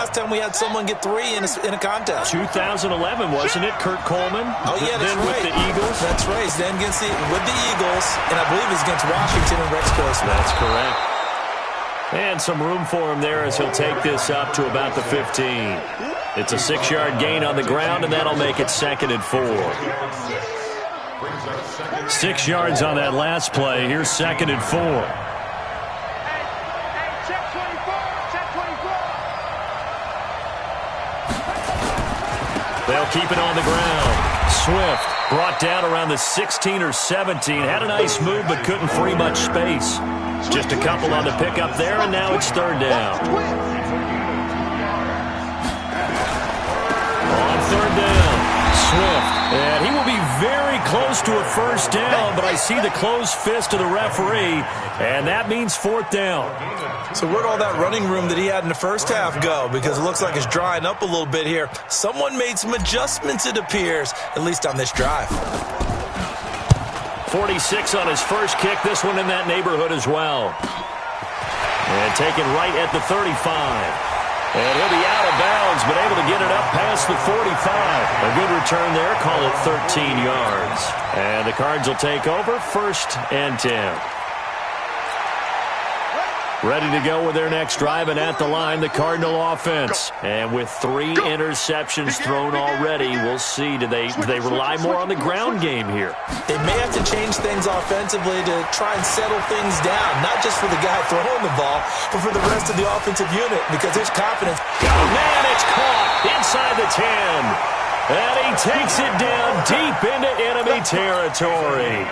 last time we had someone get 3 in a contest? 2011, wasn't it, Kurt Coleman? Oh, yeah, that's right. With the Eagles? That's right. He's then with the Eagles, and I believe he's against Washington and Rex Grossman. That's correct. And some room for him there as he'll take this up to about the 15. It's a 6-yard gain on the ground, and that'll make it 2nd and 4. 6 yards on that last play. Here's 2nd and 4. They'll keep it on the ground. Swift brought down around the 16 or 17. Had a nice move but couldn't free much space. Just a couple on the pickup there, and now it's 3rd down. On 3rd down, Swift. And he will be very close to a 1st down, but I see the closed fist of the referee, and that means 4th down. So where'd all that running room that he had in the first half go? Because it looks like it's drying up a little bit here. Someone made some adjustments, it appears, at least on this drive. 46 on his first kick. This one in that neighborhood as well. And taken right at the 35. And he'll be out of bounds, but able to get it up past the 45. A good return there. Call it 13 yards. And the Cards will take over 1st and 10. Ready to go with their next drive, and at the line, the Cardinal offense. And with 3 interceptions thrown already, we'll see. Do they rely more on the ground game here? They may have to change things offensively to try and settle things down, not just for the guy throwing the ball, but for the rest of the offensive unit, because there's confidence. Oh, man, it's caught inside the 10. And he takes it down deep into enemy territory.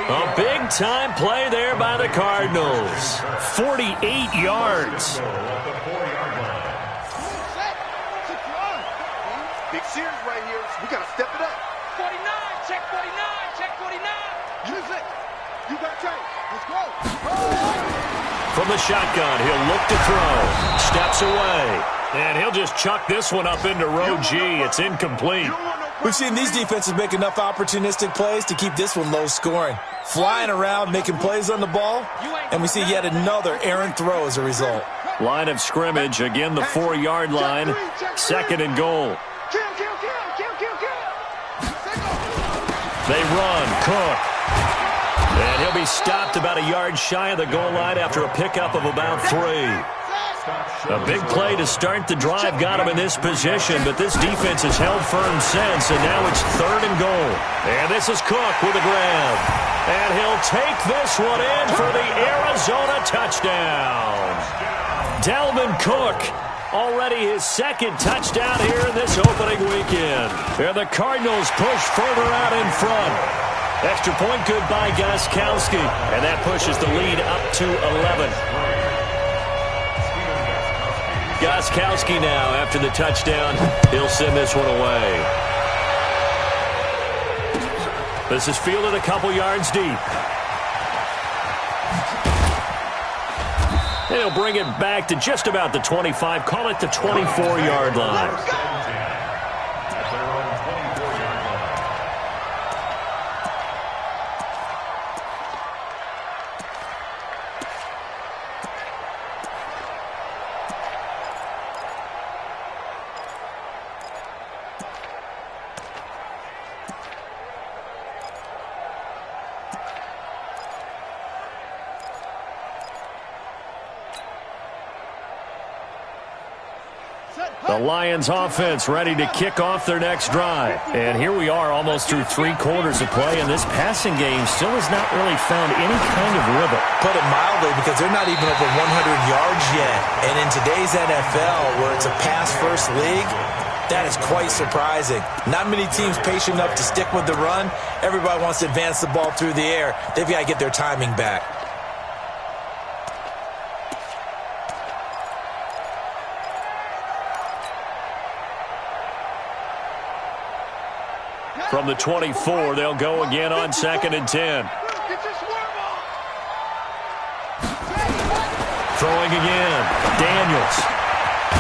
A big-time play there by the Cardinals. 48 yards. Big series right here. We got to step it up. 49, check 49, check 49. Use it. You got change. Let's go. From the shotgun, he'll look to throw. Steps away. And he'll just chuck this one up into row G. It's incomplete. We've seen these defenses make enough opportunistic plays to keep this one low scoring. Flying around, making plays on the ball, and we see yet another errant throw as a result. Line of scrimmage, again the 4-yard line. 2nd and goal. They run, Cook. And he'll be stopped about a yard shy of the goal line after a pickup of about 3. A big play to start the drive got him in this position, but this defense has held firm since, and now it's 3rd and goal. And this is Cook with a grab. And he'll take this one in for the Arizona touchdown. Dalvin Cook, already his 2nd touchdown here in this opening weekend. And the Cardinals push further out in front. Extra point good by Gostkowski, and that pushes the lead up to 11. Gostkowski now, after the touchdown, he'll send this one away. This is fielded a couple yards deep. And he'll bring it back to just about the 25, call it the 24-yard line. The Lions offense ready to kick off their next drive. And here we are almost through 3 quarters of play, and this passing game still has not really found any kind of rhythm. Put it mildly, because they're not even over 100 yards yet. And in today's NFL, where it's a pass-first league, that is quite surprising. Not many teams patient enough to stick with the run. Everybody wants to advance the ball through the air. They've got to get their timing back. From the 24, they'll go again on 2nd and 10. Throwing again. Daniels.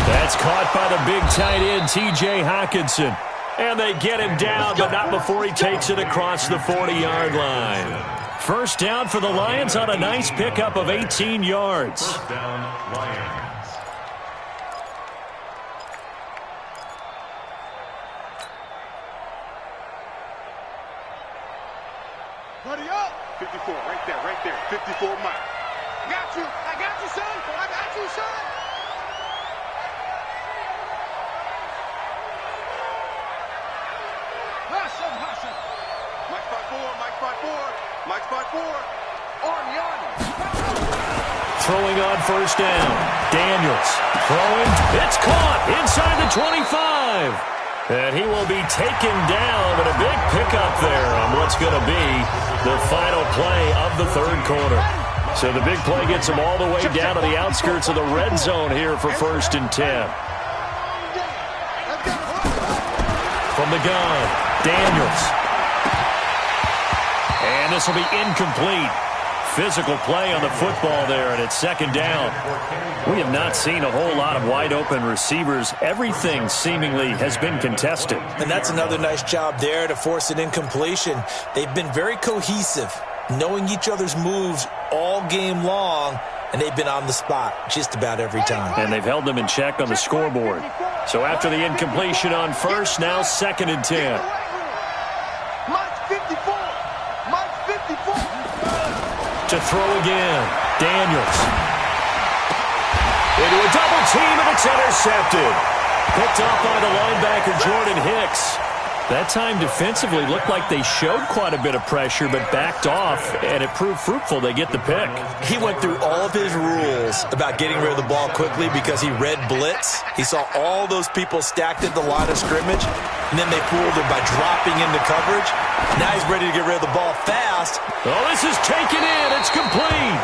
That's caught by the big tight end, T.J. Hockenson. And they get him down, but not before he takes it across the 40-yard line. 1st down for the Lions on a nice pickup of 18 yards. Buddy up. 54, right there. 54 Mike. I got you, son. I got you, son. Hustle. Mike 5-4. Mike 5-4. Army. Throwing on first down. Daniels throwing. It's caught inside the 25. And he will be taken down, but a big pickup there on what's going to be the final play of the third quarter. So the big play gets him all the way down to the outskirts of the red zone here for 1st and 10. From the gun, Daniels. And this will be incomplete. Physical play on the football there, and it's 2nd down. We have not seen a whole lot of wide-open receivers. Everything seemingly has been contested. And that's another nice job there to force an incompletion. They've been very cohesive, knowing each other's moves all game long, and they've been on the spot just about every time. And they've held them in check on the scoreboard. So after the incompletion on first, now 2nd and 10. Mike 54. To throw again, Daniels. Into a double team, and it's intercepted. Picked off by the linebacker, Jordan Hicks. That time defensively looked like they showed quite a bit of pressure, but backed off, and it proved fruitful. They get the pick. He went through all of his rules about getting rid of the ball quickly because he read blitz. He saw all those people stacked at the line of scrimmage, and then they fooled him by dropping into coverage. Now he's ready to get rid of the ball fast. Oh, this is taken in. It's complete.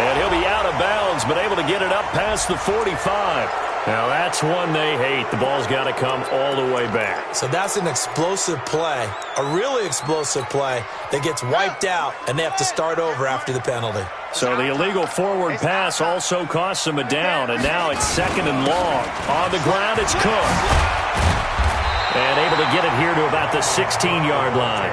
And he'll be out of bounds, but able to get it up past the 45. Now, that's one they hate. The ball's got to come all the way back. So that's an explosive play, a really explosive play that gets wiped out, and they have to start over after the penalty. So the illegal forward pass also costs them a down, and now it's 2nd and long. On the ground, it's Cook. And able to get it here to about the 16-yard line.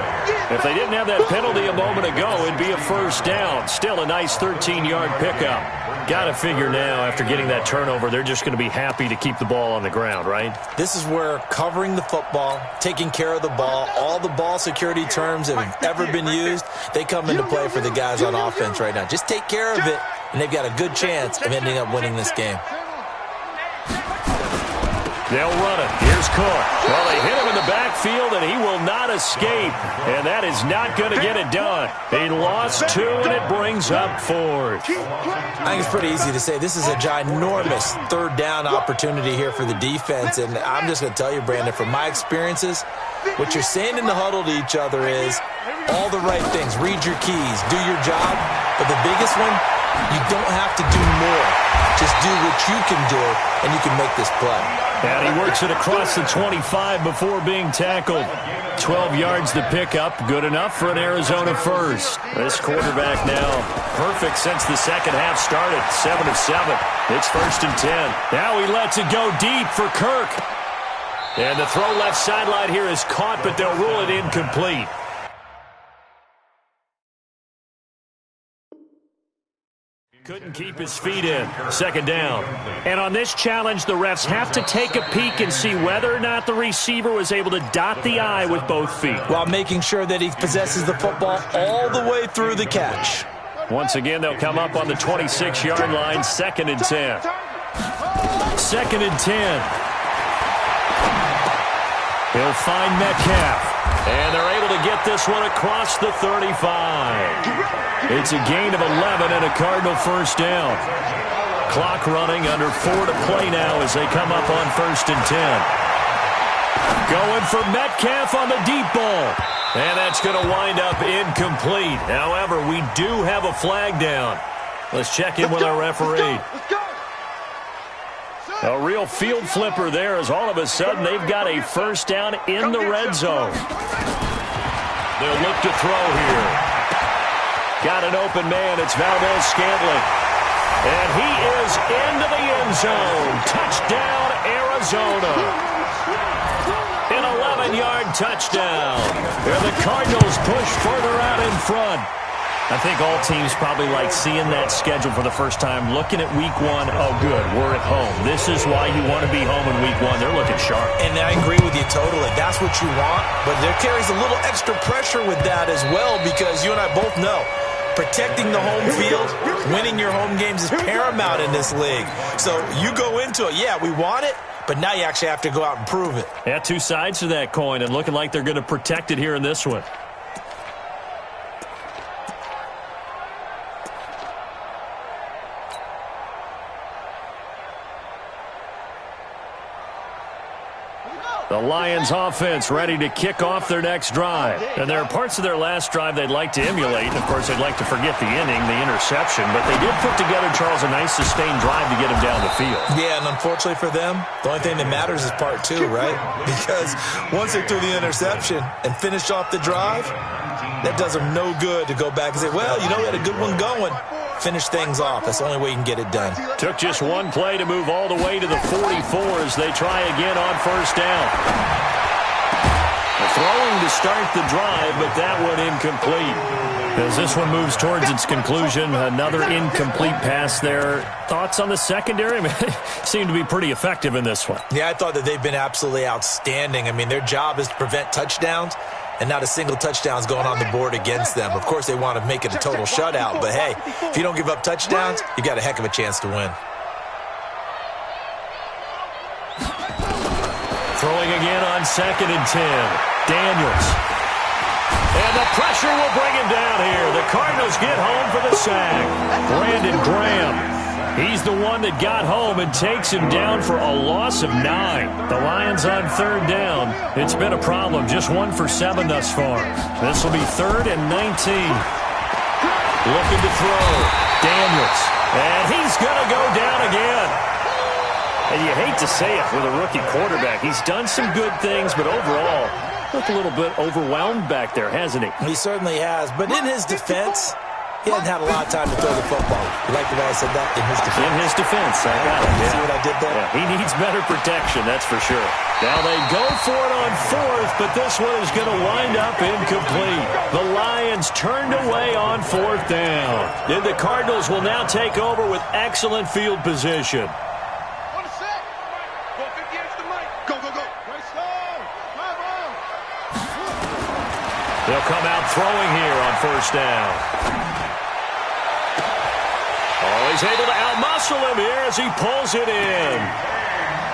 If they didn't have that penalty a moment ago, it'd be a 1st down. Still a nice 13-yard pickup. Got to figure now, after getting that turnover, they're just going to be happy to keep the ball on the ground, right? This is where covering the football, taking care of the ball, all the ball security terms that have ever been used, they come into play for the guys on offense right now. Just take care of it, and they've got a good chance of ending up winning this game. They'll run it. Here's Cook. Well, they hit him in the backfield, and he will not escape. And that is not going to get it done. He lost 2, and it brings up 4th. I think it's pretty easy to say this is a ginormous 3rd down opportunity here for the defense. And I'm just going to tell you, Brandon, from my experiences, what you're saying in the huddle to each other is all the right things. Read your keys. Do your job. But the biggest one, you don't have to do more. Just do what you can do, and you can make this play. And he works it across the 25 before being tackled. 12 yards to pick up. Good enough for an Arizona first. This quarterback now perfect since the second half started. 7 of 7. It's 1st and 10. Now he lets it go deep for Kirk. And the throw left sideline here is caught, but they'll rule it incomplete. Couldn't keep his feet in. 2nd down. And on this challenge, the refs have to take a peek and see whether or not the receiver was able to dot the I with both feet, while making sure that he possesses the football all the way through the catch. Once again, they'll come up on the 26-yard line, 2nd and 10. 2nd and 10. He'll find Metcalf. And they're able to get this one across the 35. It's a gain of 11 and a Cardinal 1st down. Clock running, under 4 to play now as they come up on 1st and 10. Going for Metcalf on the deep ball. And that's going to wind up incomplete. However, we do have a flag down. Let's check in with our referee. A real field flipper there, as all of a sudden they've got a 1st down in the red zone. They'll look to throw here. Got an open man. It's Valdez-Scantling. And he is into the end zone. Touchdown, Arizona. An 11-yard touchdown. And the Cardinals push further out in front. I think all teams probably like seeing that schedule for the first time, looking at week one. Oh, good, we're at home. This is why you want to be home in week one. They're looking sharp. And I agree with you totally. That's what you want, but there carries a little extra pressure with that as well, because you and I both know protecting the home field, winning your home games is paramount in this league. So you go into it, yeah, we want it, but now you actually have to go out and prove it. Yeah, two sides to that coin, and looking like they're going to protect it here in this one. The Lions offense ready to kick off their next drive. And there are parts of their last drive they'd like to emulate. And, of course, they'd like to forget the inning, the interception. But they did put together, Charles, a nice sustained drive to get him down the field. Yeah, and unfortunately for them, the only thing that matters is part two, right? Because once they threw the interception and finished off the drive, that does them no good to go back and say, well, you know, we had a good one going. Finish things off. That's the only way you can get it done. Took just one play to move all the way to the 44 as they try again on first down. Throwing to start the drive, but that one incomplete. As this one moves towards its conclusion, another incomplete pass there. Thoughts on the secondary? I mean, they seem to be pretty effective in this one. Yeah, I thought that they've been absolutely outstanding. I mean, their job is to prevent touchdowns, and not a single touchdown is going on the board against them. Of course, they want to make it a total shutout, but hey, if you don't give up touchdowns, you got a heck of a chance to win. Throwing again on 2nd and 10. Daniels. And the pressure will bring him down here. The Cardinals get home for the sack. Brandon Graham. He's the one that got home and takes him down for a loss of 9. The Lions on 3rd down. It's been a problem. Just 1 for 7 thus far. This will be 3rd and 19. Looking to throw. Daniels. And he's going to go down again. And you hate to say it with a rookie quarterback. He's done some good things, but overall, looked a little bit overwhelmed back there, hasn't he? He certainly has. But in his defense, he hasn't had a lot of time to throw the football. You like the way I said that? In his defense. In his defense, I got it. You see what I did there? Yeah, he needs better protection, that's for sure. Now they go for it on 4th, but this one is going to wind up incomplete. The Lions turned away on 4th down. And the Cardinals will now take over with excellent field position. They'll come out throwing here on 1st down. Oh, he's able to outmuscle him here as he pulls it in.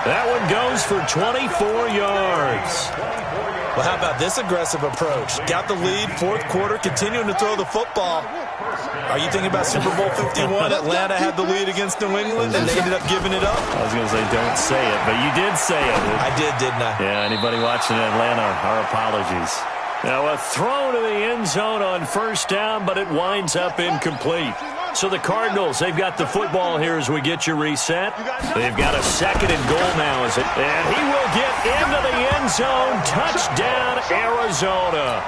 That one goes for 24 yards. Well, how about this aggressive approach? Got the lead, 4th quarter, continuing to throw the football. Are you thinking about Super Bowl 51? Atlanta had the lead against New England, and they ended up giving it up? I was going to say don't say it, but you did say it. I did, didn't I? Yeah, anybody watching Atlanta, our apologies. Now a throw to the end zone on 1st down, but it winds up incomplete. So the Cardinals, they've got the football here as we get you reset. They've got a 2nd and goal now, and he will get into the end zone. Touchdown, Arizona.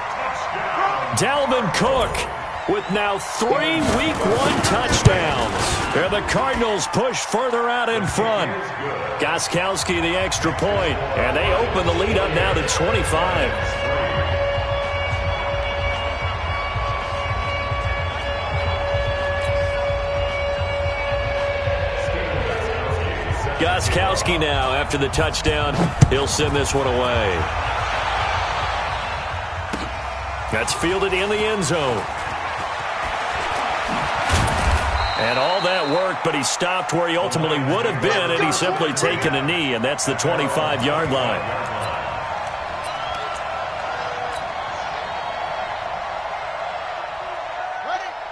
Dalvin Cook with now 3 Week 1 touchdowns. And the Cardinals push further out in front. Gostkowski the extra point, and they open the lead up now to 25. Gostkowski now, after the touchdown, he'll send this one away. That's fielded in the end zone. And all that work, but he stopped where he ultimately would have been, and he's simply taken a knee, and that's the 25-yard line.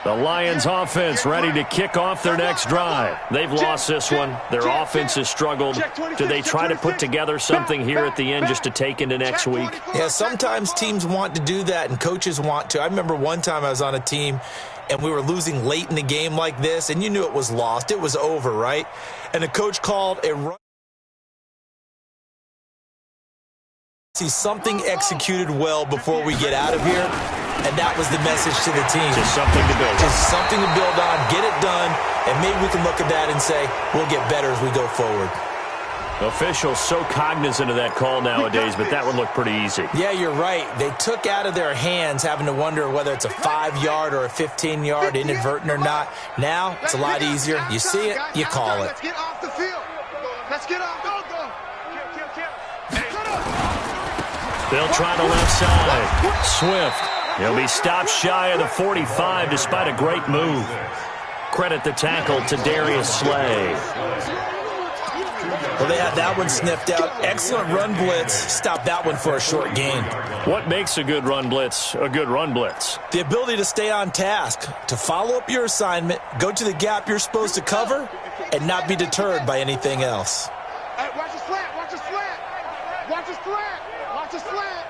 The Lions offense ready to kick off their next drive. They've lost this one. Their offense has struggled. Do they try to put together something here at the end just to take into next week? Yeah, sometimes teams want to do that and coaches want to. I remember one time I was on a team and we were losing late in the game like this, and you knew it was lost. It was over, right? And the coach called a run. See something executed well before we get out of here. And that was the message to the team. Just something to build on. Just something to build on, get it done, and maybe we can look at that and say, we'll get better as we go forward. Officials so cognizant of that call nowadays, but that one looked pretty easy. Yeah, you're right. They took out of their hands having to wonder whether it's a 5-yard or a 15-yard, inadvertent or not. Now, it's a lot easier. You see it, you call it. Let's get off the field. Let's get off. Go. They'll try the left side. Swift. He'll be stopped shy of the 45 despite a great move. Credit the tackle to Darius Slay. Well, they had that one sniffed out. Excellent run blitz. Stop that one for a short gain. What makes a good run blitz a good run blitz? The ability to stay on task, to follow up your assignment, go to the gap you're supposed to cover, and not be deterred by anything else. Hey, watch the slant. Watch the slant. Watch the slant. Watch the slant.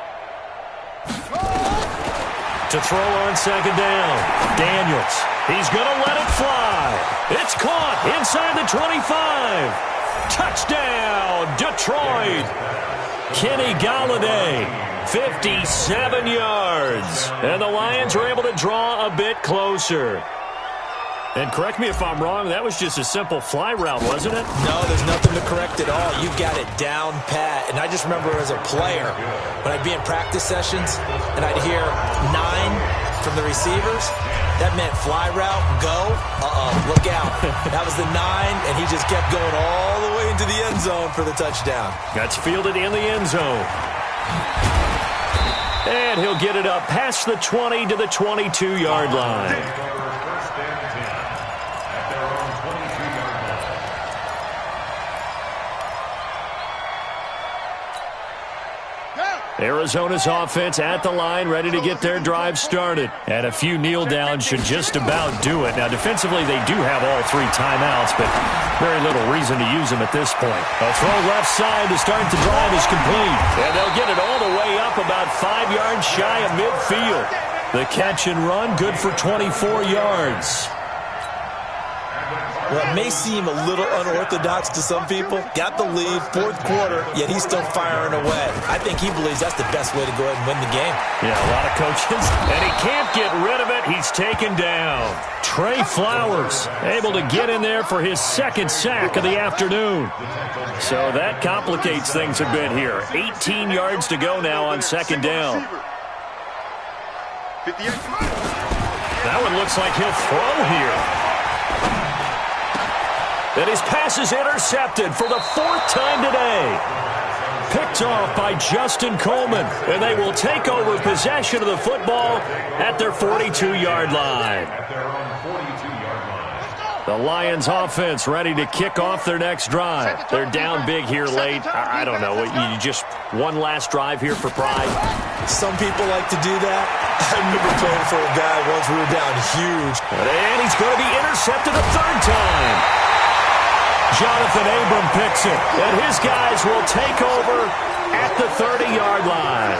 To throw on second down. Daniels. He's going to let it fly. It's caught inside the 25. Touchdown, Detroit. Kenny Galladay, 57 yards. And the Lions are able to draw a bit closer. And correct me if I'm wrong, that was just a simple fly route, wasn't it? No, there's nothing to correct at all. You've got it down pat. And I just remember as a player, when I'd be in practice sessions and I'd hear 9 from the receivers, that meant fly route, go, look out. That was the 9, and he just kept going all the way into the end zone for the touchdown. That's fielded in the end zone. And he'll get it up past the 20 to the 22-yard line. Arizona's offense at the line, ready to get their drive started. And a few kneel downs should just about do it. Now, defensively, they do have all 3 timeouts, but very little reason to use them at this point. A throw left side to start the drive is complete. And they'll get it all the way up about 5 yards shy of midfield. The catch and run, good for 24 yards. Well, it may seem a little unorthodox to some people. Got the lead, 4th quarter, yet he's still firing away. I think he believes that's the best way to go ahead and win the game. Yeah, a lot of coaches. And he can't get rid of it. He's taken down. Trey Flowers able to get in there for his 2nd sack of the afternoon. So that complicates things a bit here. 18 yards to go now on 2nd down. That one looks like he'll throw here. And his pass is intercepted for the 4th time today. Picked off by Justin Coleman. And they will take over possession of the football at their 42-yard line. The Lions offense ready to kick off their next drive. They're down big here late. I don't know. You just one last drive here for pride? Some people like to do that. I remember playing for a guy once we were down huge. And he's going to be intercepted a 3rd time. Jonathan Abram picks it, and his guys will take over at the 30-yard line.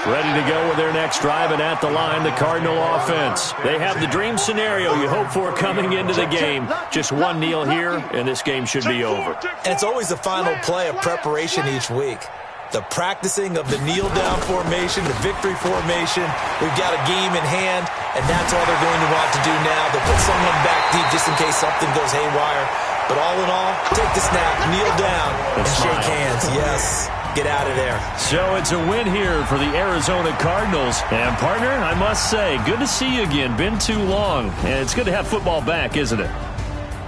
Ready to go with their next drive, and at the line, the Cardinal offense. They have the dream scenario you hope for coming into the game. Just one kneel here, and this game should be over. And it's always the final play of preparation each week. The practicing of the kneel-down formation, the victory formation. We've got a game in hand, and that's all they're going to want to do now. They'll put someone back deep just in case something goes haywire. But all in all, take the snap, kneel down, and shake hands. Yes, get out of there. So it's a win here for the Arizona Cardinals. And, partner, I must say, good to see you again. Been too long. And it's good to have football back, isn't it?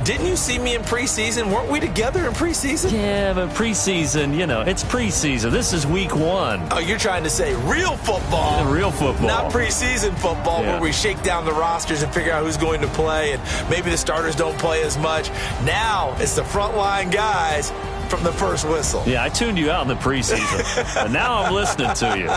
Didn't you see me in preseason? Weren't we together in preseason? Yeah, but preseason, it's preseason. This is week 1. Oh, you're trying to say real football. Real football. Not preseason football where we shake down the rosters and figure out who's going to play, and maybe the starters don't play as much. Now it's the frontline guys from the first whistle. Yeah, I tuned you out in the preseason, and now I'm listening to you.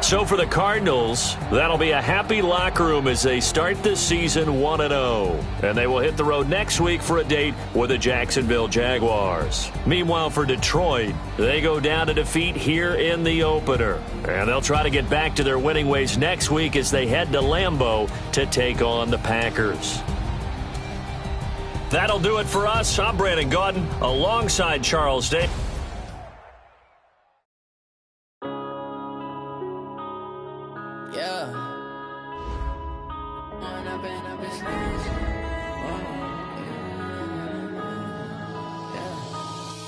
So for the Cardinals, that'll be a happy locker room as they start this season 1-0. And they will hit the road next week for a date with the Jacksonville Jaguars. Meanwhile, for Detroit, they go down to defeat here in the opener. And they'll try to get back to their winning ways next week as they head to Lambeau to take on the Packers. That'll do it for us. I'm Brandon Gaudin alongside Charles Day.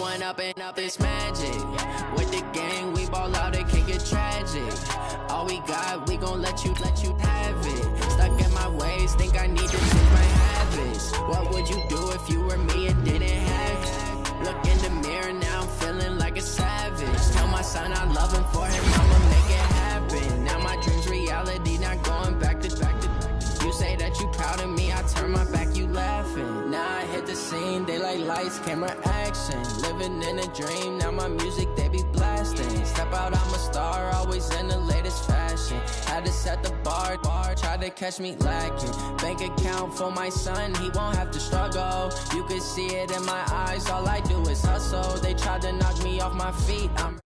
Growing up and up is magic. With the gang, we ball out, it can get tragic. All we got, we gon' let you have it. Stuck in my ways, think I need to change my habits. What would you do if you were me and didn't have it? Look in the mirror, now I'm feeling like a savage. Tell my son I love him, for him I'ma make it happen. Now my dream's reality, not going back to. You say that you proud of me, I turn my back, you laughing. Now I hit the scene, they like lights, camera, action. Living in a dream, now my music, they be blasting. Step out, I'm a star, always in the latest fashion. Had to set the bar, try to catch me lacking. Bank account for my son, he won't have to struggle. You can see it in my eyes, all I do is hustle. They tried to knock me off my feet, I'm